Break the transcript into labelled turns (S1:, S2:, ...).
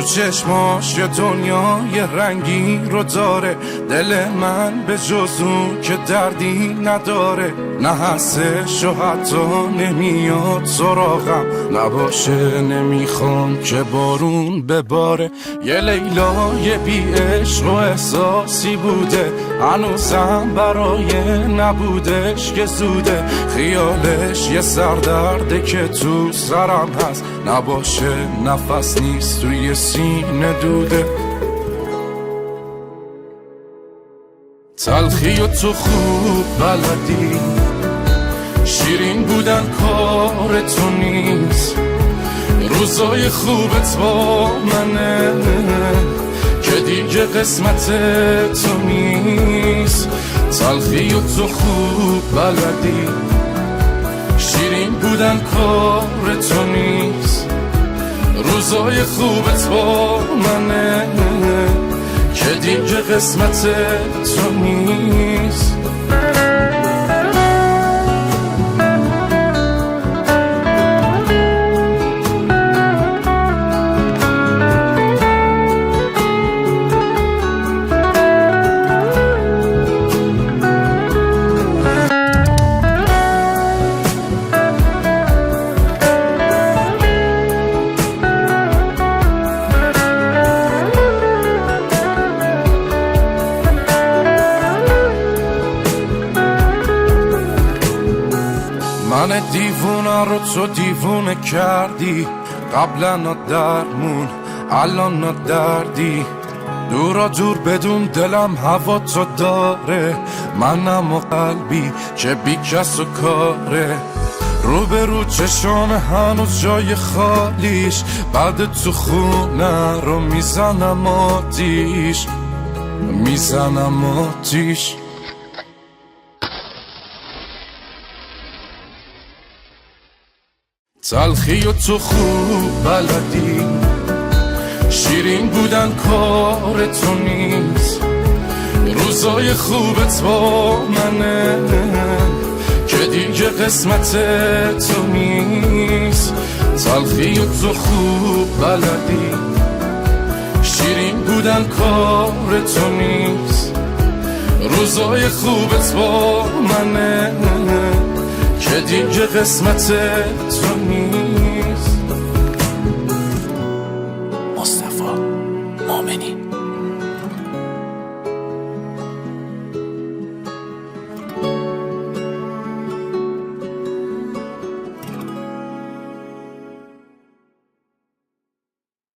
S1: تو چشماش یه دنیای رنگی رو داره، دل من به جز اون که دردی نداره. نه هستش و حتی نمیاد سراغم، نباشه نمیخوام که بارون بباره. یه لیلای بی عشق و احساسی بوده، هنوزم برای نبودش که زوده. خیالش یه سردرده که تو سرم هست، نباشه نفس نیست توی سینه دوده. تلخی و تو خوب بلدی، شیرین بودن کار تو نیست. روزای خوبت با منه که دیگه قسمت تو نیست. تلخی و تو خوب بلدی، شیرین بودن کار تو نیست. روزای خوبت با منه که دیگه قسمت تو نیست. من دیوونه رو تو دیوونه کردی، قبلا درمون الان دردی. دورا دور بدون دلم هوا تو داره، منم و قلبی که بی کس و کاره. رو به رو چشام هنوز جای خالیش، بعد تو خونه رو میزنم آتیش، میزنم آتیش. تلخی و تو خوب بلدی، شیرین بودن کار تو نیست. روزای خوبت با منه که دیگه قسمت تو نیست. تلخی و تو خوب بلدی، شیرین بودن کار تو نیست. روزای خوبت با منه که دیگه قسمت تو نیست.
S2: مصطفی مؤمنی.